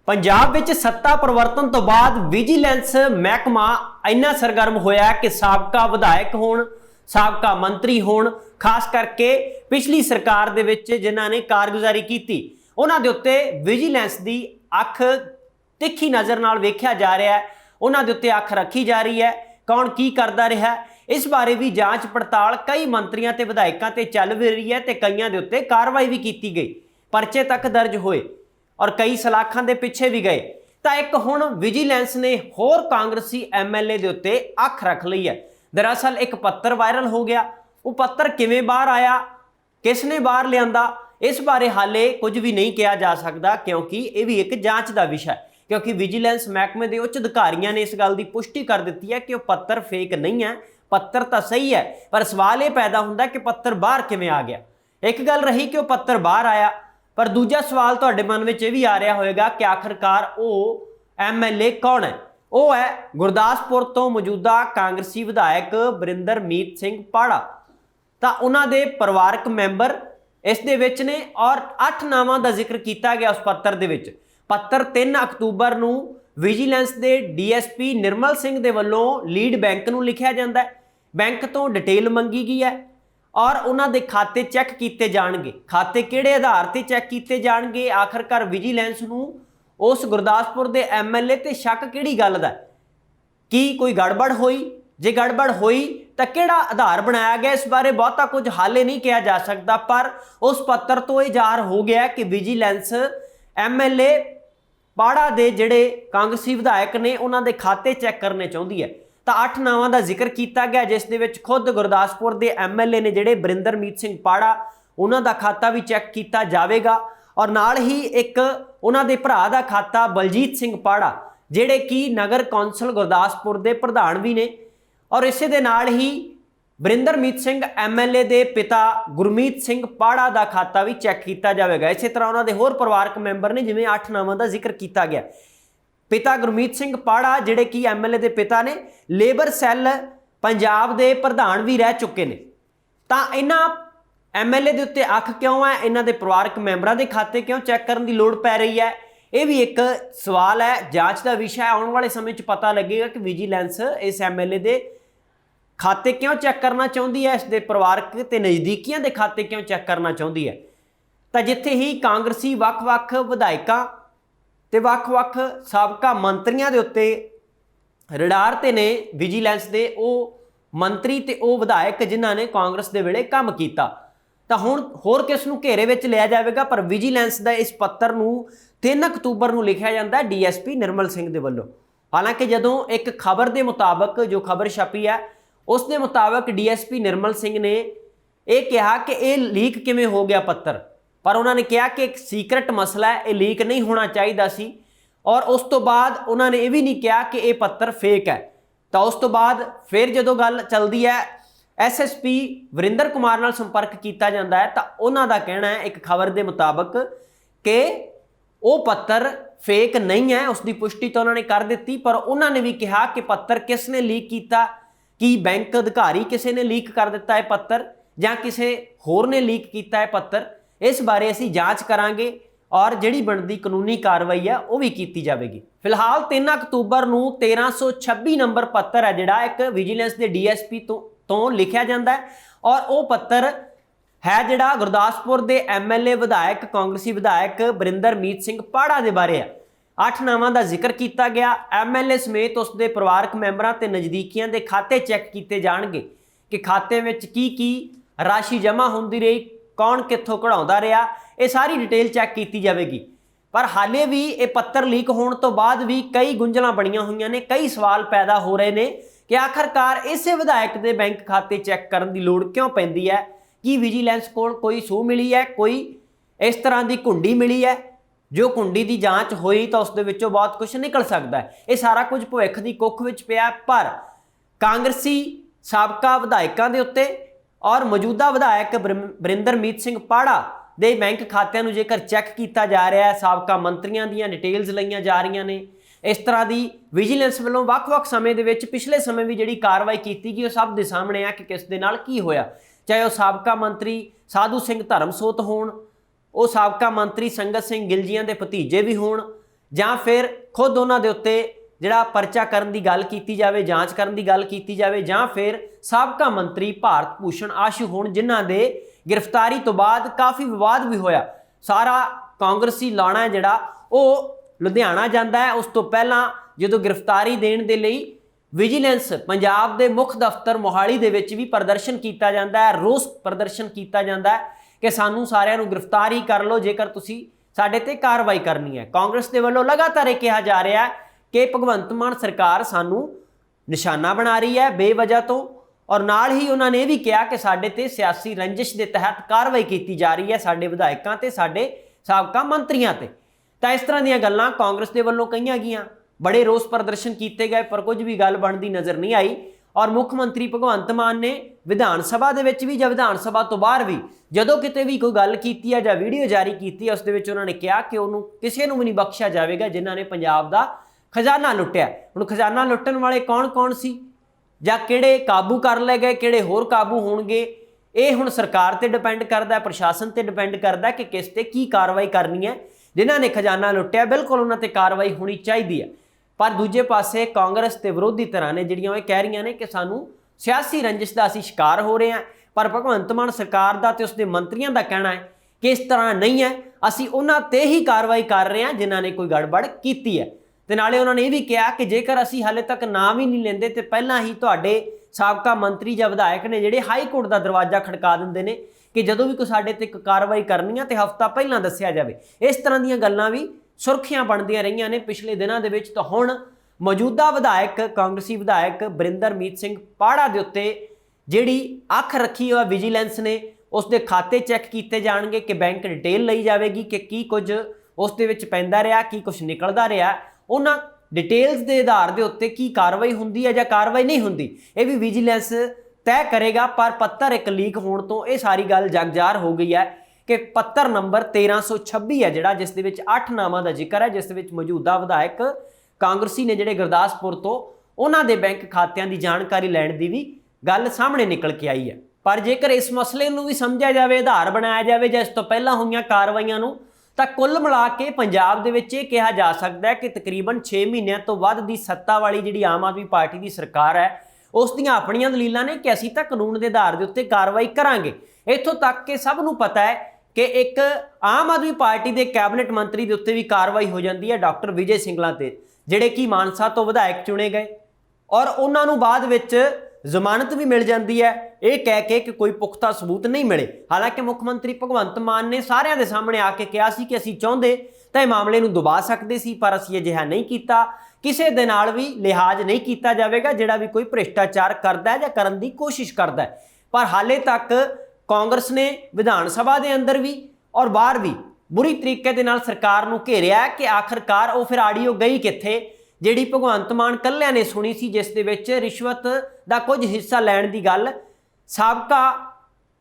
पंजाब विच सत्ता परिवर्तन तो बाद विजिलेंस महकमा इन्ना सरगर्म होया कि साबका विधायक होण, साबका मंत्री होण, खास करके पिछली सरकार दे विच जिन्हां ने कारगुजारी कीती उन्हां दे उत्ते विजिलेंस दी अख तिखी नज़र नाल वेख्या जा रहा है, उन्हां दे उत्ते अख रखी जा रही है। कौन की करदा रहा इस बारे भी जांच पड़ताल कई मंत्रियों ते विधायकों ते चल भी रही है, ते कईयां दे उत्ते कार्रवाई भी की गई, परचे तक दर्ज होए और कई सलाखां दे पिछे भी गए। तो एक हुण विजिलेंस ने होर कांग्रेसी MLA दे उत्ते अख रख ली है। दरअसल एक पत्तर वायरल हो गया, वो पत्तर किवें बाहर आया, किसने बाहर लियांदा, इस बारे हाले कुछ भी नहीं कहा जा सकता, क्योंकि यह भी एक जांच का विषय है। क्योंकि विजिलेंस महकमे के उच्च अधिकारियों ने इस गल की पुष्टि कर दी है कि वह पत्तर फेक नहीं है, पत्तर तो सही है, पर सवाल ये पैदा होता कि पत्तर बाहर किवें आ गया। एक गल रही कि वह पत्तर बाहर आया, पर दूजा सवाल तुहाडे मन में यह भी आ रहा होगा कि आखिरकार वो MLA कौन है। वो है गुरदासपुर तो मौजूदा कांग्रेसी विधायक वरिंदरमीत सिंह पाड़ा। तो उन्होंने परिवारक मैंबर इस दे विच ने और 8 नावां का जिक्र किया गया उस पत्तर दे विच। पत्तर 3 अक्तूबर नूं विजिलेंस के DSP निर्मल सिंह दे वल्लों लीड बैंक नूं लिखिया जांदा है। बैंक तो डिटेल मंगी गई है और उन्होंने खाते चैक किए जाएंगे। खाते किहड़े आधार पर चैक किए जाएंगे, आखिरकार विजिलेंस नूं उस गुरदासपुर के MLA ते शक किहड़ी गल दा कि कोई गड़बड़ हुई, जे गड़बड़ हुई तो किहड़ा आधार बनाया गया, इस बारे बहुता कुछ हाले नहीं कहा जा सकता। पर उस पत्तर तो यह ज़ाहिर हो गया कि विजिलेंस MLA पाड़ा दे जिहड़े कांग्रेसी विधायक ने उन्होंने खाते चैक करने चाहती है। तो 8 नावां का जिक्र किया गया, जिस दे विच खुद गुरदासपुर के MLA ने जिहड़े वरिंदरमीत सिंह पाड़ा उन्हों का खाता भी चैक किया जाएगा और नाल ही एक उन्होंने भरा का खाता बलजीत सिंह पाड़ा जिहड़े कि नगर कौंसल गुरदासपुर के प्रधान भी ने, और इसे दे नाल ही वरिंदरमीत सिंह MLA के पिता गुरमीत सिंह पाड़ा का खाता भी चैक किया जाएगा। इस तरह उन्होंने होर परिवारक मैंबर ने जिवें 8 नावां का जिक्र किया गया। पिता गुरमीत सिंह पाड़ा जिहड़े कि MLA के पिता ने लेबर सैल पंजाब के प्रधान भी रह चुके हैं। तो इन्हां MLA के उत्ते अख क्यों है, इन्हां दे परिवारक मैंबरां दे खाते क्यों चैक करने की लोड़ पै रही है, यह भी एक सवाल है, जांच का विषय है। आने वाले समय पता लगेगा कि विजिलेंस इस MLA के खाते क्यों चैक करना चाहती है, इसके परिवारक ते नज़दीकियों के खाते क्यों चैक करना चाहती है। तो जिथे ही कांग्रेसी वख-वख विधायकों ते वख-वख साबका मंत्रियों के उत्ते रडार ते ने विजिलेंस के वो मंत्री ते वो विधायक जिन्हों ने कांग्रेस के वेले काम किया, तो हुण होर किस नूं घेरे विच लिया जाएगा। पर विजिलेंस का इस पत्तर नूं 3 अक्तूबर नूं लिखिया जाता है DSP निर्मल सिंह के वल्लों। हालांकि जदों एक खबर के मुताबक जो खबर छपी है उस दे मुताबक DSP निर्मल सिंह ने यह कहा कि यह लीक किवें हो गया पत्तर, पर उन्होंने कहा कि एक सीक्रेट मसला है, यह लीक नहीं होना चाहिए सी। और उस तो बाद उन्होंने ये भी नहीं कहा कि यह पत्तर फेक है। तो उस तो बाद फिर जो गल चलती है SSP वरिंदर कुमार नाल संपर्क किया जाता है, तो उन्हों का कहना है एक खबर के मुताबक कि वो पत्तर फेक नहीं है, उसकी पुष्टि तो उन्होंने कर दी। पर उन्होंने भी कहा कि पत्तर किसने लीक किया, कि बैंक अधिकारी किसी ने लीक कर दिता है पत्तर जां किसी होर ने लीक किया है पत्तर, इस बारे असीं जांच करांगे और जिहड़ी बनदी कानूनी कार्रवाई है वह भी की जाएगी। फिलहाल 3 अक्तूबर नूं 1326 नंबर पत्तर है जिहड़ा एक विजिलेंस के DSP तो लिखिया जाता है और वह पत्तर है जिहड़ा गुरदासपुर के MLA विधायक कांग्रेसी विधायक वरिंदरमीत सिंह पाड़ा के बारे है। 8 नावां का जिक्र किया गया, MLA समेत उसके परिवारक मैंबरां ते नज़दीकियों के खाते चैक किए जाएंगे कि खाते में की राशि जमा होंदी रही, कौन कित्थों कढ़ाउंदा रहा, ये सारी डिटेल चैक की जाएगी। पर हाले भी ये पत्तर लीक होने तो बाद भी कई गुंझलां बणियां होईयां ने, कई सवाल पैदा हो रहे हैं कि आखिरकार इस विधायक के बैंक खाते चैक करने की लोड़ क्यों पैंदी है, कि विजिलेंस को कोई सूह मिली है, कोई इस तरह की कुंडी मिली है, जो कुंडी की जांच हुई तो उसके विचों बहुत कुछ निकल सकता है। ये सारा कुछ भविख की कुख विच पिया। पर कांग्रेसी साबका विधायकों के उत्ते और मौजूदा विधायक वरिंदरमीत सिंह पाड़ा दे बैंक खात्यां नूं जेकर चैक किया जा रहा है, साबका मंत्रियों दी डिटेल्स लईआं जा रही ने, इस तरह की विजिलेंस वालों वख-वख समय दे विच पिछले समय भी जिहड़ी कार्रवाई की गई वो सब के सामने आ कि किस दे नाल की होया, चाहे वह साबका मंत्री साधू सिंह धर्मसोत होण, वो साबका मंत्री संगत सिंह गिलजियां दे भतीजे भी होण, ਜਾਂ ਫਿਰ ਖੁਦ ਉਹਨਾਂ ਦੇ ਉੱਤੇ ਜਿਹੜਾ ਪਰਚਾ ਕਰਨ ਦੀ ਗੱਲ ਕੀਤੀ ਜਾਵੇ, ਜਾਂਚ ਕਰਨ ਦੀ ਗੱਲ ਕੀਤੀ ਜਾਵੇ, ਜਾਂ ਫਿਰ ਸਾਬਕਾ ਮੰਤਰੀ ਭਾਰਤ ਭੂਸ਼ਣ ਆਸ਼ੂ ਹੋਣ ਜਿਨ੍ਹਾਂ ਦੇ ਗ੍ਰਿਫਤਾਰੀ ਤੋਂ ਬਾਅਦ ਕਾਫੀ ਵਿਵਾਦ ਵੀ ਹੋਇਆ। ਸਾਰਾ ਕਾਂਗਰਸੀ ਲਾਣਾ ਜਿਹੜਾ ਉਹ ਲੁਧਿਆਣਾ ਜਾਂਦਾ ਹੈ। ਉਸ ਤੋਂ ਪਹਿਲਾਂ ਜਦੋਂ ਗ੍ਰਿਫਤਾਰੀ ਦੇਣ ਦੇ ਲਈ ਵਿਜੀਲੈਂਸ ਪੰਜਾਬ ਦੇ ਮੁੱਖ ਦਫ਼ਤਰ ਮੋਹਾਲੀ ਦੇ ਵਿੱਚ ਵੀ ਪ੍ਰਦਰਸ਼ਨ ਕੀਤਾ ਜਾਂਦਾ ਹੈ, ਰੋਸ ਪ੍ਰਦਰਸ਼ਨ ਕੀਤਾ ਜਾਂਦਾ ਹੈ ਕਿ ਸਾਨੂੰ ਸਾਰਿਆਂ ਨੂੰ ਗ੍ਰਿਫਤਾਰ ਹੀ ਕਰ ਲਓ ਜੇਕਰ ਤੁਸੀਂ ਸਾਡੇ ਤੇ ਕਾਰਵਾਈ ਕਰਨੀ ਹੈ। ਕਾਂਗਰਸ ਦੇ ਵੱਲੋਂ ਲਗਾਤਾਰ ਇਹ ਕਿਹਾ ਜਾ ਰਿਹਾ ਹੈ ਕਿ ਭਗਵੰਤ ਮਾਨ ਸਰਕਾਰ ਸਾਨੂੰ ਨਿਸ਼ਾਨਾ ਬਣਾ ਰਹੀ ਹੈ ਬੇਵਜ੍ਹਾ ਤੋਂ, ਔਰ ਨਾਲ ਹੀ ਉਹਨਾਂ ਨੇ ਇਹ ਵੀ ਕਿਹਾ ਕਿ ਸਾਡੇ ਤੇ ਸਿਆਸੀ ਰੰਜਿਸ਼ ਦੇ ਤਹਿਤ ਕਾਰਵਾਈ ਕੀਤੀ ਜਾ ਰਹੀ ਹੈ, ਸਾਡੇ ਵਿਧਾਇਕਾਂ ਤੇ ਸਾਡੇ ਸਾਬਕਾ ਮੰਤਰੀਆਂ ਤੇ। ਤਾਂ ਇਸ ਤਰ੍ਹਾਂ ਦੀਆਂ ਗੱਲਾਂ ਕਾਂਗਰਸ ਦੇ ਵੱਲੋਂ ਕਹੀਆਂ ਗਈਆਂ, ਬੜੇ ਰੋਸ ਪ੍ਰਦਰਸ਼ਨ ਕੀਤੇ ਗਏ, ਪਰ ਕੁਝ ਵੀ ਗੱਲ ਬਣਦੀ ਨਜ਼ਰ ਨਹੀਂ ਆਈ। ਔਰ ਮੁੱਖ ਮੰਤਰੀ ਭਗਵੰਤ ਮਾਨ ਨੇ ਵਿਧਾਨ ਸਭਾ ਦੇ ਵਿੱਚ ਵੀ ਜਾਂ ਵਿਧਾਨ ਸਭਾ ਤੋਂ ਬਾਹਰ ਵੀ ਜਦੋਂ ਕਿਤੇ ਵੀ ਕੋਈ ਗੱਲ ਕੀਤੀ ਹੈ ਜਾਂ ਵੀਡੀਓ ਜਾਰੀ ਕੀਤੀ ਹੈ, ਉਸ ਦੇ ਵਿੱਚ ਉਹਨਾਂ ਨੇ ਕਿਹਾ ਕਿ ਉਹਨੂੰ ਕਿਸੇ ਨੂੰ ਵੀ ਨਹੀਂ ਬਖਸ਼ਿਆ ਜਾਵੇਗਾ ਜਿਨ੍ਹਾਂ ਨੇ ਪੰਜਾਬ ਦਾ ਖਜ਼ਾਨਾ ਲੁੱਟਿਆ। ਹੁਣ ਖਜ਼ਾਨਾ ਲੁੱਟਣ ਵਾਲੇ ਕੌਣ ਸੀ ਜਾਂ ਕਿਹੜੇ ਕਾਬੂ ਕਰ ਲਏ ਗਏ, ਕਿਹੜੇ ਹੋਰ ਕਾਬੂ ਹੋਣਗੇ, ਇਹ ਹੁਣ ਸਰਕਾਰ ਤੇ ਡਿਪੈਂਡ ਕਰਦਾ, ਪ੍ਰਸ਼ਾਸਨ ਤੇ ਡਿਪੈਂਡ ਕਰਦਾ ਕਿ ਕਿਸ ਤੇ ਕੀ ਕਾਰਵਾਈ ਕਰਨੀ ਹੈ। ਜਿਨ੍ਹਾਂ ਨੇ ਖਜ਼ਾਨਾ ਲੁੱਟਿਆ ਬਿਲਕੁਲ ਉਹਨਾਂ ਤੇ ਕਾਰਵਾਈ ਹੋਣੀ ਚਾਹੀਦੀ ਹੈ। ਪਰ ਦੂਜੇ ਪਾਸੇ ਕਾਂਗਰਸ ਤੇ ਵਿਰੋਧੀ ਧਿਰਾਂ ਨੇ ਜਿਹੜੀਆਂ ਉਹ ਕਹਿ ਰਹੀਆਂ ਨੇ ਕਿ ਸਾਨੂੰ ਸਿਆਸੀ ਰੰਜਿਸ਼ ਦਾ ਅਸੀਂ ਸ਼ਿਕਾਰ ਹੋ ਰਹੇ ਹਾਂ। ਪਰ ਭਗਵੰਤ ਮਾਨ ਸਰਕਾਰ ਦਾ ਤੇ ਉਸਦੇ ਮੰਤਰੀਆਂ ਦਾ ਕਹਿਣਾ ਹੈ ਕਿ ਇਸ ਤਰ੍ਹਾਂ ਨਹੀਂ ਹੈ, ਅਸੀਂ ਉਹਨਾਂ ਤੇ ਹੀ ਕਾਰਵਾਈ ਕਰ ਰਹੇ ਹਾਂ ਜਿਨ੍ਹਾਂ ਨੇ ਕੋਈ ਗੜਬੜ ਕੀਤੀ ਹੈ। ਤੇ ਨਾਲੇ ਉਹਨਾਂ ਨੇ ਇਹ ਵੀ ਕਿਹਾ ਕਿ ਜੇਕਰ ਅਸੀਂ ਹਾਲੇ ਤੱਕ ਨਾਮ ਹੀ ਨਹੀਂ ਲੈਂਦੇ ਤੇ ਪਹਿਲਾਂ ਹੀ ਤੁਹਾਡੇ ਸਾਬਕਾ ਮੰਤਰੀ ਜਾਂ ਵਿਧਾਇਕ ਨੇ ਜਿਹੜੇ ਹਾਈ ਕੋਰਟ ਦਾ ਦਰਵਾਜ਼ਾ ਖੜਕਾ ਦਿੰਦੇ ਨੇ ਕਿ ਜਦੋਂ ਵੀ ਕੋਈ ਸਾਡੇ ਤੇ ਇੱਕ ਕਾਰਵਾਈ ਕਰਨੀ ਹੈ ਤੇ ਹਫ਼ਤਾ ਪਹਿਲਾਂ ਦੱਸਿਆ ਜਾਵੇ। ਇਸ ਤਰ੍ਹਾਂ ਦੀਆਂ ਗੱਲਾਂ ਵੀ ਸੁਰਖੀਆਂ ਬਣਦੀਆਂ ਰਹੀਆਂ ਨੇ ਪਿਛਲੇ ਦਿਨਾਂ ਦੇ ਵਿੱਚ। ਤਾਂ ਹੁਣ ਮੌਜੂਦਾ ਵਿਧਾਇਕ ਕਾਂਗਰਸੀ ਵਿਧਾਇਕ ਬਰਿੰਦਰਮੀਤ ਸਿੰਘ ਪਾੜਾ ਦੇ ਉੱਤੇ ਜਿਹੜੀ ਅੱਖ ਰੱਖੀ ਹੋਇਆ ਵਿਜੀਲੈਂਸ ਨੇ, ਉਸ ਦੇ ਖਾਤੇ ਚੈੱਕ ਕੀਤੇ ਜਾਣਗੇ ਕਿ ਬੈਂਕ ਡਿਟੇਲ ਲਈ ਜਾਵੇਗੀ ਕਿ ਕੀ ਕੁਝ ਉਸ ਦੇ ਵਿੱਚ ਪੈਂਦਾ ਰਿਹਾ, ਕੀ ਕੁਝ ਨਿਕਲਦਾ ਰਿਹਾ। ਉਹਨਾਂ ਡਿਟੇਲਸ ਦੇ ਆਧਾਰ ਦੇ ਉੱਤੇ ਕੀ ਕਾਰਵਾਈ ਹੁੰਦੀ ਹੈ ਜਾਂ ਕਾਰਵਾਈ ਨਹੀਂ ਹੁੰਦੀ, ਇਹ ਵੀ ਵਿਜੀਲੈਂਸ ਤੈਅ ਕਰੇਗਾ। ਪਰ ਪੱਤਰ ਇੱਕ ਲੀਕ ਹੋਣ ਤੋਂ ਇਹ ਸਾਰੀ ਗੱਲ ਜਗਜ਼ਾਰ ਹੋ ਗਈ ਹੈ ਕਿ ਪੱਤਰ ਨੰਬਰ 1326 ਹੈ ਜਿਹੜਾ, ਜਿਸ ਦੇ ਵਿੱਚ 8 ਨਾਮਾਂ ਦਾ ਜ਼ਿਕਰ ਹੈ, ਜਿਸ ਦੇ ਵਿੱਚ ਮੌਜੂਦਾ ਵਿਧਾਇਕ ਕਾਂਗਰਸੀ ਨੇ ਜਿਹੜੇ ਗੁਰਦਾਸਪੁਰ ਤੋਂ, ਉਹਨਾਂ ਦੇ ਬੈਂਕ ਖਾਤਿਆਂ ਦੀ ਜਾਣਕਾਰੀ ਲੈਣ ਦੀ ਵੀ ਗੱਲ ਸਾਹਮਣੇ ਨਿਕਲ ਕੇ ਆਈ ਹੈ। ਪਰ ਜੇਕਰ ਇਸ ਮਸਲੇ ਨੂੰ ਵੀ ਸਮਝਿਆ ਜਾਵੇ, ਆਧਾਰ ਬਣਾਇਆ ਜਾਵੇ ਜਾਂ ਇਸ ਤੋਂ ਪਹਿਲਾਂ ਹੋਈਆਂ ਕਾਰਵਾਈਆਂ ਨੂੰ, ਤਾਂ ਕੁੱਲ ਮਿਲਾ ਕੇ ਪੰਜਾਬ ਦੇ ਵਿੱਚ ਇਹ ਕਿਹਾ ਜਾ ਸਕਦਾ ਹੈ ਕਿ ਤਕਰੀਬਨ 6 ਮਹੀਨਿਆਂ ਤੋਂ ਵੱਧ ਦੀ ਸੱਤਾ ਵਾਲੀ ਜਿਹੜੀ ਆਮ ਆਦਮੀ ਪਾਰਟੀ ਦੀ ਸਰਕਾਰ ਹੈ, ਉਸ ਦੀਆਂ ਆਪਣੀਆਂ ਦਲੀਲਾਂ ਨੇ ਕਿ ਅਸੀਂ ਤਾਂ ਕਾਨੂੰਨ ਦੇ ਆਧਾਰ ਦੇ ਉੱਤੇ ਕਾਰਵਾਈ ਕਰਾਂਗੇ। ਇੱਥੋਂ ਤੱਕ ਕਿ ਸਭ ਨੂੰ ਪਤਾ ਹੈ ਕਿ ਇੱਕ ਆਮ ਆਦਮੀ ਪਾਰਟੀ ਦੇ ਕੈਬਨਿਟ ਮੰਤਰੀ ਦੇ ਉੱਤੇ ਵੀ ਕਾਰਵਾਈ ਹੋ ਜਾਂਦੀ ਹੈ, ਡਾਕਟਰ ਵਿਜੇ ਸਿੰਗਲਾ ਤੇ, ਜਿਹੜੇ ਕਿ ਮਾਨਸਾ ਤੋਂ ਵਿਧਾਇਕ ਚੁਣੇ ਗਏ, ਔਰ ਉਹਨਾਂ ਨੂੰ ਬਾਅਦ ਵਿੱਚ ਜ਼ਮਾਨਤ ਵੀ ਮਿਲ ਜਾਂਦੀ ਹੈ ਇਹ ਕਹਿ ਕੇ ਕਿ ਕੋਈ ਪੁਖਤਾ ਸਬੂਤ ਨਹੀਂ ਮਿਲੇ। ਹਾਲਾਂਕਿ ਮੁੱਖ ਮੰਤਰੀ ਭਗਵੰਤ ਮਾਨ ਨੇ ਸਾਰਿਆਂ ਦੇ ਸਾਹਮਣੇ ਆ ਕੇ ਕਿਹਾ ਸੀ ਕਿ ਅਸੀਂ ਚਾਹੁੰਦੇ ਤਾਂ ਇਹ ਮਾਮਲੇ ਨੂੰ ਦਬਾ ਸਕਦੇ ਸੀ, ਪਰ ਅਸੀਂ ਅਜਿਹਾ ਨਹੀਂ ਕੀਤਾ। ਕਿਸੇ ਦੇ ਨਾਲ ਵੀ ਲਿਹਾਜ਼ ਨਹੀਂ ਕੀਤਾ ਜਾਵੇਗਾ ਜਿਹੜਾ ਵੀ ਕੋਈ ਭ੍ਰਿਸ਼ਟਾਚਾਰ ਕਰਦਾ ਹੈ ਜਾਂ ਕਰਨ ਦੀ ਕੋਸ਼ਿਸ਼ ਕਰਦਾ ਹੈ। ਪਰ ਹਾਲੇ ਤੱਕ ਕਾਂਗਰਸ ਨੇ ਵਿਧਾਨ ਸਭਾ ਦੇ ਅੰਦਰ ਵੀ ਔਰ ਬਾਹਰ ਵੀ ਬੁਰੀ ਤਰੀਕੇ ਦੇ ਨਾਲ ਸਰਕਾਰ ਨੂੰ ਘੇਰਿਆ ਕਿ ਆਖਰਕਾਰ ਉਹ ਫਿਰ ਆਡੀਓ ਗਈ ਕਿੱਥੇ ਜਿਹੜੀ ਭਗਵੰਤ ਮਾਨ ਕੱਲਿਆਂ ਨੇ ਸੁਣੀ ਸੀ, ਜਿਸ ਦੇ ਵਿੱਚ ਰਿਸ਼ਵਤ ਦਾ ਕੁਝ ਹਿੱਸਾ ਲੈਣ ਦੀ ਗੱਲ ਸਾਬਕਾ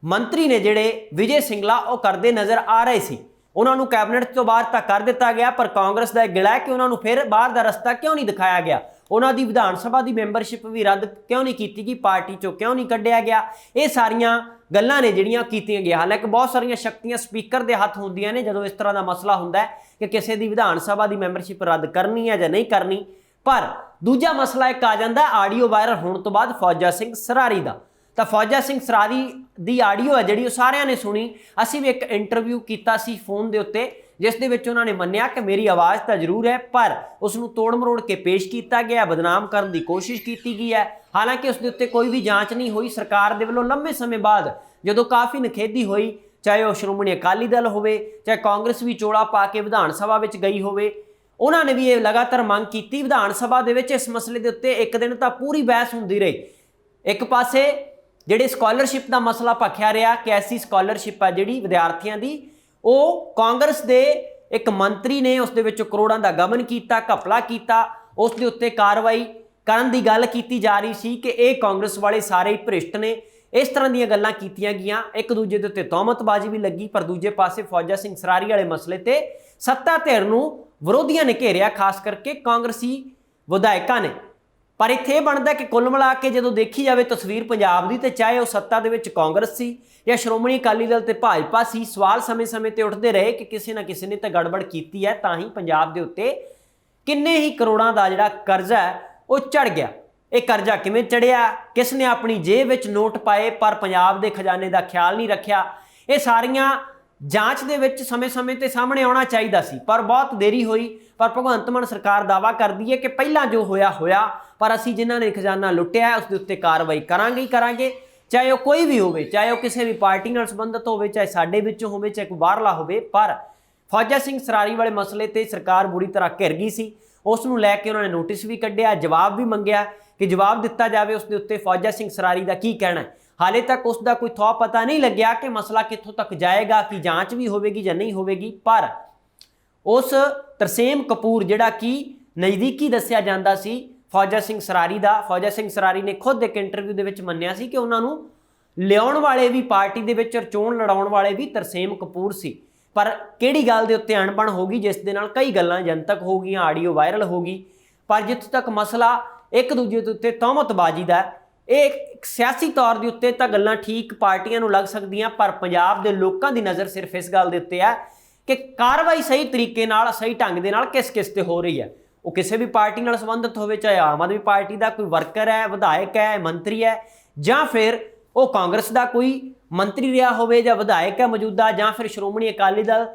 ਮੰਤਰੀ ਨੇ ਜਿਹੜੇ ਵਿਜੇ ਸਿੰਗਲਾ ਉਹ ਕਰਦੇ ਨਜ਼ਰ ਆ ਰਹੇ ਸੀ। ਉਹਨਾਂ ਨੂੰ ਕੈਬਨਿਟ ਤੋਂ ਬਾਹਰ ਤਾਂ ਕਰ ਦਿੱਤਾ ਗਿਆ, ਪਰ ਕਾਂਗਰਸ ਦਾ ਇਹ ਗਿਲਾ ਹੈ ਕਿ ਉਹਨਾਂ ਨੂੰ ਫਿਰ ਬਾਹਰ ਦਾ ਰਸਤਾ ਕਿਉਂ ਨਹੀਂ ਦਿਖਾਇਆ ਗਿਆ, ਉਹਨਾਂ ਦੀ ਵਿਧਾਨ ਸਭਾ ਦੀ ਮੈਂਬਰਸ਼ਿਪ ਵੀ ਰੱਦ ਕਿਉਂ ਨਹੀਂ ਕੀਤੀ ਗਈ, ਪਾਰਟੀ ਚੋਂ ਕਿਉਂ ਨਹੀਂ ਕੱਢਿਆ ਗਿਆ। ਇਹ ਸਾਰੀਆਂ ਗੱਲਾਂ ਨੇ ਜਿਹੜੀਆਂ ਕੀਤੀਆਂ ਗਈਆਂ। ਹਾਲਾਂਕਿ ਬਹੁਤ ਸਾਰੀਆਂ ਸ਼ਕਤੀਆਂ ਸਪੀਕਰ ਦੇ ਹੱਥ ਹੁੰਦੀਆਂ ਨੇ ਜਦੋਂ ਇਸ ਤਰ੍ਹਾਂ ਦਾ ਮਸਲਾ ਹੁੰਦਾ ਹੈ ਕਿ ਕਿਸੇ ਦੀ ਵਿਧਾਨ ਸਭਾ ਦੀ ਮੈਂਬਰਸ਼ਿਪ ਰੱਦ ਕਰਨੀ ਹੈ ਜਾਂ ਨਹੀਂ ਕਰਨੀ। ਪਰ ਦੂਜਾ ਮਸਲਾ ਇੱਕ ਆ ਜਾਂਦਾ ਆਡੀਓ ਵਾਇਰਲ ਹੋਣ ਤੋਂ ਬਾਅਦ ਫੌਜਾ ਸਿੰਘ ਸਰਾਰੀ ਦਾ। ਤਾਂ ਫੌਜਾ ਸਿੰਘ ਸਰਾਰੀ ਦੀ ਆਡੀਓ ਹੈ ਜਿਹੜੀ ਉਹ ਸਾਰਿਆਂ ਨੇ ਸੁਣੀ। ਅਸੀਂ ਵੀ ਇੱਕ ਇੰਟਰਵਿਊ ਕੀਤਾ ਸੀ ਫੋਨ ਦੇ ਉੱਤੇ, ਜਿਸ ਦੇ ਵਿੱਚ ਉਹਨਾਂ ਨੇ ਮੰਨਿਆ ਕਿ ਮੇਰੀ ਆਵਾਜ਼ ਤਾਂ ਜ਼ਰੂਰ ਹੈ ਪਰ ਉਸ ਨੂੰ ਤੋੜ ਮਰੋੜ ਕੇ ਪੇਸ਼ ਕੀਤਾ ਗਿਆ, ਬਦਨਾਮ ਕਰਨ ਦੀ ਕੋਸ਼ਿਸ਼ ਕੀਤੀ ਗਈ ਹੈ। ਹਾਲਾਂਕਿ ਉਸ ਦੇ ਉੱਤੇ ਕੋਈ ਵੀ ਜਾਂਚ ਨਹੀਂ ਹੋਈ। ਸਰਕਾਰ ਦੇ ਵੱਲੋਂ ਲੰਬੇ ਸਮੇਂ ਬਾਅਦ ਜਦੋਂ ਕਾਫੀ ਨਿਖੇਧੀ ਹੋਈ, ਚਾਹੇ ਉਹ ਸ਼੍ਰੋਮਣੀ ਅਕਾਲੀ ਦਲ ਹੋਵੇ, ਚਾਹੇ ਕਾਂਗਰਸ ਵੀ ਚੋਲਾ ਪਾ ਕੇ ਵਿਧਾਨ ਸਭਾ ਵਿੱਚ ਗਈ ਹੋਵੇ, ਉਹਨਾਂ ਨੇ ਵੀ ਇਹ ਲਗਾਤਾਰ ਮੰਗ ਕੀਤੀ ਵਿਧਾਨ ਸਭਾ ਦੇ ਵਿੱਚ ਇਸ ਮਸਲੇ ਦੇ ਉੱਤੇ ਇੱਕ ਦਿਨ ਤਾਂ ਪੂਰੀ ਬਹਿਸ ਹੁੰਦੀ ਰਹੀ। ਇੱਕ ਪਾਸੇ ਜਿਹੜੇ ਸਕਾਲਰਸ਼ਿਪ ਦਾ ਮਸਲਾ ਭਖਿਆ ਰਿਹਾ ਕਿ ਐਸੀ ਸਕਾਲਰਸ਼ਿਪ ਆ ਜਿਹੜੀ ਵਿਦਿਆਰਥੀਆਂ ਦੀ, ਉਹ ਕਾਂਗਰਸ ਦੇ ਇੱਕ ਮੰਤਰੀ ਨੇ ਉਸ ਦੇ ਵਿੱਚ ਕਰੋੜਾਂ ਦਾ ਗਬਨ ਕੀਤਾ, ਘਪਲਾ ਕੀਤਾ, ਉਸ ਦੇ ਉੱਤੇ ਕਾਰਵਾਈ ਕਰਨ ਦੀ ਗੱਲ ਕੀਤੀ ਜਾ ਰਹੀ ਸੀ ਕਿ ਇਹ ਕਾਂਗਰਸ ਵਾਲੇ ਸਾਰੇ ਹੀ ਭ੍ਰਿਸ਼ਟ ਨੇ। ਇਸ ਤਰ੍ਹਾਂ ਦੀਆਂ ਗੱਲਾਂ ਕੀਤੀਆਂ ਗਈਆਂ, ਇੱਕ ਦੂਜੇ ਦੇ ਉੱਤੇ ਤੌਹਮਤਬਾਜ਼ੀ ਵੀ ਲੱਗੀ। ਪਰ ਦੂਜੇ ਪਾਸੇ ਫੌਜਾ ਸਿੰਘ ਸਰਾਰੀ ਵਾਲੇ ਮਸਲੇ ਤੇ ਸੱਤਾ ਧਿਰ ਨੂੰ ਵਿਰੋਧੀਆਂ ਨੇ ਘੇਰਿਆ, ਖਾਸ ਕਰਕੇ ਕਾਂਗਰਸੀ ਵਿਧਾਇਕਾਂ ਨੇ। ਪਰ ਇੱਥੇ ਇਹ ਬਣਦਾ ਕਿ ਕੁੱਲ ਮਿਲਾ ਕੇ ਜਦੋਂ ਦੇਖੀ ਜਾਵੇ ਤਸਵੀਰ ਪੰਜਾਬ ਦੀ, ਤੇ ਚਾਹੇ ਉਹ ਸੱਤਾ ਦੇ ਵਿੱਚ ਕਾਂਗਰਸ ਸੀ ਜਾਂ ਸ਼੍ਰੋਮਣੀ ਅਕਾਲੀ ਦਲ ਤੇ ਭਾਜਪਾ ਸੀ, ਸਵਾਲ ਸਮੇਂ-ਸਮੇਂ ਤੇ ਉੱਠਦੇ ਰਹੇ ਕਿ ਕਿਸੇ ਨਾ ਕਿਸੇ ਨੇ ਤਾਂ ਗੜਬੜ ਕੀਤੀ ਹੈ, ਤਾਂ ਹੀ ਪੰਜਾਬ ਦੇ ਉੱਤੇ ਕਿੰਨੇ ਹੀ ਕਰੋੜਾਂ ਦਾ ਜਿਹੜਾ ਕਰਜ਼ਾ ਹੈ ਉਹ ਚੜ ਗਿਆ। ਇਹ ਕਰਜ਼ਾ ਕਿਵੇਂ ਚੜਿਆ, ਕਿਸ ਨੇ ਆਪਣੀ ਜੇਬ ਵਿੱਚ ਨੋਟ ਪਾਏ ਪਰ ਪੰਜਾਬ ਦੇ ਖਜ਼ਾਨੇ ਦਾ ਖਿਆਲ ਨਹੀਂ ਰੱਖਿਆ, ਇਹ ਸਾਰੀਆਂ ਜਾਂਚ ਦੇ ਵਿੱਚ ਸਮੇਂ-ਸਮੇਂ ਤੇ ਸਾਹਮਣੇ ਆਉਣਾ ਚਾਹੀਦਾ ਸੀ, ਪਰ ਬਹੁਤ ਦੇਰੀ ਹੋਈ। ਪਰ ਭਗਵੰਤ ਮਾਨ ਸਰਕਾਰ ਦਾਅਵਾ ਕਰਦੀ ਹੈ ਕਿ ਪਹਿਲਾਂ ਜੋ ਹੋਇਆ ਪਰ ਅਸੀਂ ਜਿਨ੍ਹਾਂ ਨੇ ਖਜ਼ਾਨਾ ਲੁੱਟਿਆ ਉਸ ਦੇ ਉੱਤੇ ਕਾਰਵਾਈ ਕਰਾਂਗੇ ਹੀ ਕਰਾਂਗੇ, ਚਾਹੇ ਉਹ ਕੋਈ ਵੀ ਹੋਵੇ, ਚਾਹੇ ਉਹ ਕਿਸੇ ਵੀ ਪਾਰਟੀ ਨਾਲ ਸੰਬੰਧਿਤ ਹੋਵੇ, ਚਾਹੇ ਸਾਡੇ ਵਿੱਚੋਂ ਹੋਵੇ, ਚਾਹੇ ਕੋਈ ਬਾਹਰਲਾ ਹੋਵੇ। ਪਰ ਫੌਜਾ ਸਿੰਘ ਸਰਾਰੀ ਵਾਲੇ ਮਸਲੇ ਤੇ ਸਰਕਾਰ ਬੁਰੀ ਤਰ੍ਹਾਂ ਘਿਰ ਗਈ ਸੀ। ਉਸ ਨੂੰ ਲੈ ਕੇ ਉਹਨਾਂ ਨੇ ਨੋਟਿਸ ਵੀ ਕੱਢਿਆ, ਜਵਾਬ ਵੀ ਮੰਗਿਆ ਕਿ ਜਵਾਬ ਦਿੱਤਾ ਜਾਵੇ ਉਸ ਦੇ ਉੱਤੇ ਫੌਜਾ ਸਿੰਘ ਸਰਾਰੀ ਦਾ ਕੀ ਕਹਿਣਾ ਹੈ। ਹਾਲੇ ਤੱਕ ਉਸ ਦਾ ਕੋਈ ਥੌ ਪਤਾ ਨਹੀਂ ਲੱਗਿਆ ਕਿ ਮਸਲਾ ਕਿੱਥੋਂ ਤੱਕ ਜਾਏਗਾ, ਕਿ ਜਾਂਚ ਵੀ ਹੋਵੇਗੀ ਜਾਂ ਨਹੀਂ ਹੋਵੇਗੀ। ਪਰ ਉਸ ਤਰਸੇਮ ਕਪੂਰ ਜਿਹੜਾ ਕਿ ਨਜ਼ਦੀਕੀ ਦੱਸਿਆ ਜਾਂਦਾ ਸੀ ਫੌਜਾ ਸਿੰਘ ਸਰਾਰੀ ਦਾ, ਫੌਜਾ ਸਿੰਘ ਸਰਾਰੀ ਨੇ ਖੁਦ ਇੱਕ ਇੰਟਰਵਿਊ ਦੇ ਵਿੱਚ ਮੰਨਿਆ ਸੀ ਕਿ ਉਹਨਾਂ ਨੂੰ ਲਿਆਉਣ ਵਾਲੇ ਵੀ ਪਾਰਟੀ ਦੇ ਵਿੱਚ ਔਰ ਚੋਣ ਲੜਾਉਣ ਵਾਲੇ ਵੀ ਤਰਸੇਮ ਕਪੂਰ ਸੀ। ਪਰ ਕਿਹੜੀ ਗੱਲ ਦੇ ਉੱਤੇ ਅਣਬਣ ਹੋ ਗਈ ਜਿਸ ਦੇ ਨਾਲ ਕਈ ਗੱਲਾਂ ਜਨਤਕ ਹੋ ਗਈਆਂ, ਆਡੀਓ ਵਾਇਰਲ ਹੋ ਗਈ। ਪਰ ਜਿੱਥੋਂ ਤੱਕ ਮਸਲਾ ਇੱਕ ਦੂਜੇ ਦੇ ਉੱਤੇ ਤਹਿਮਤਬਾਜ਼ੀ ਦਾ, ਇਹ ਸਿਆਸੀ ਤੌਰ ਦੇ ਉੱਤੇ ਤਾਂ ਗੱਲਾਂ ਠੀਕ ਪਾਰਟੀਆਂ ਨੂੰ ਲੱਗ ਸਕਦੀਆਂ, ਪਰ ਪੰਜਾਬ ਦੇ ਲੋਕਾਂ ਦੀ ਨਜ਼ਰ ਸਿਰਫ ਇਸ ਗੱਲ ਦੇ ਉੱਤੇ ਹੈ ਕਿ ਕਾਰਵਾਈ ਸਹੀ ਤਰੀਕੇ ਨਾਲ, ਸਹੀ ਢੰਗ ਦੇ ਨਾਲ ਕਿਸ ਤੇ ਹੋ ਰਹੀ ਹੈ। ਉਹ ਕਿਸੇ ਵੀ ਪਾਰਟੀ ਨਾਲ ਸੰਬੰਧਿਤ ਹੋਵੇ, ਚਾਹੇ ਆਮ ਆਦਮੀ ਪਾਰਟੀ ਦਾ ਕੋਈ ਵਰਕਰ ਹੈ, ਵਿਧਾਇਕ ਹੈ, ਮੰਤਰੀ ਹੈ, ਜਾਂ ਫਿਰ ਉਹ ਕਾਂਗਰਸ ਦਾ ਕੋਈ ਮੰਤਰੀ ਰਿਹਾ ਹੋਵੇ ਜਾਂ ਵਿਧਾਇਕ ਹੈ ਮੌਜੂਦਾ, ਜਾਂ ਫਿਰ ਸ਼੍ਰੋਮਣੀ ਅਕਾਲੀ ਦਲ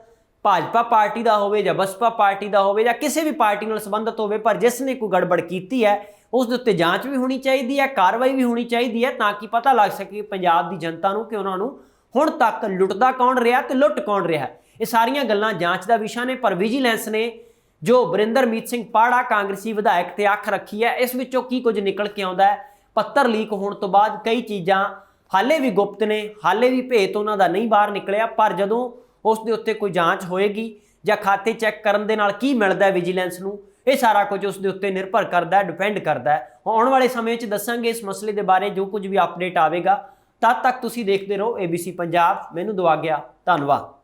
ਭਾਜਪਾ ਪਾਰਟੀ ਦਾ ਹੋਵੇ ਜਾਂ ਬਸਪਾ ਪਾਰਟੀ ਦਾ ਹੋਵੇ ਜਾਂ ਕਿਸੇ ਵੀ ਪਾਰਟੀ ਨਾਲ ਸੰਬੰਧਿਤ ਹੋਵੇ, ਪਰ ਜਿਸ ਨੇ ਕੋਈ ਗੜਬੜ ਕੀਤੀ ਹੈ ਉਸ ਦੇ ਉੱਤੇ ਜਾਂਚ ਵੀ ਹੋਣੀ ਚਾਹੀਦੀ ਹੈ, ਕਾਰਵਾਈ ਵੀ ਹੋਣੀ ਚਾਹੀਦੀ ਹੈ, ਤਾਂ ਕਿ ਪਤਾ ਲੱਗ ਸਕੇ ਪੰਜਾਬ ਦੀ ਜਨਤਾ ਨੂੰ ਕਿ ਉਹਨਾਂ ਨੂੰ ਹੁਣ ਤੱਕ ਲੁੱਟਦਾ ਕੌਣ ਰਿਹਾ ਤੇ ਲੁੱਟ ਕੌਣ ਰਿਹਾ। ਇਹ ਸਾਰੀਆਂ ਗੱਲਾਂ ਜਾਂਚ ਦਾ ਵਿਸ਼ਾ ਨੇ। ਪਰ ਵਿਜੀਲੈਂਸ ਨੇ ਜੋ ਬਰਿੰਦਰਮੀਤ ਸਿੰਘ ਪਾੜਾ ਕਾਂਗਰਸੀ ਵਿਧਾਇਕ ਤੇ ਅੱਖ ਰੱਖੀ ਹੈ, ਇਸ ਵਿੱਚੋਂ ਕੀ ਕੁਝ ਨਿਕਲ ਕੇ ਆਉਂਦਾ ਹੈ। ਪੱਤਰ ਲੀਕ ਹੋਣ ਤੋਂ ਬਾਅਦ ਕਈ ਚੀਜ਼ਾਂ ਹਾਲੇ ਵੀ ਗੁਪਤ ਨੇ, ਹਾਲੇ ਵੀ ਭੇਤ ਉਹਨਾਂ ਦਾ ਨਹੀਂ ਬਾਹਰ ਨਿਕਲਿਆ। ਪਰ ਜਦੋਂ ਉਸ ਦੇ ਉੱਤੇ ਕੋਈ ਜਾਂਚ ਹੋਏਗੀ ਜਾਂ ਖਾਤੇ ਚੈੱਕ ਕਰਨ ਦੇ ਨਾਲ ਕੀ ਮਿਲਦਾ ਵਿਜੀਲੈਂਸ ਨੂੰ, ਇਹ ਸਾਰਾ ਕੁਝ ਉਸ ਦੇ ਉੱਤੇ ਨਿਰਭਰ ਕਰਦਾ, ਡਿਪੈਂਡ ਕਰਦਾ ਹੈ। ਆਉਣ ਵਾਲੇ ਸਮੇਂ 'ਚ ਦੱਸਾਂਗੇ ਇਸ ਮਸਲੇ ਦੇ ਬਾਰੇ, ਜੋ ਕੁਝ ਵੀ ਅਪਡੇਟ ਆਵੇਗਾ। ਤਦ ਤੱਕ ਤੁਸੀਂ ਦੇਖਦੇ ਰਹੋ ABC ਪੰਜਾਬ। ਮੈਨੂੰ ਦੁਆ ਗਿਆ, ਧੰਨਵਾਦ।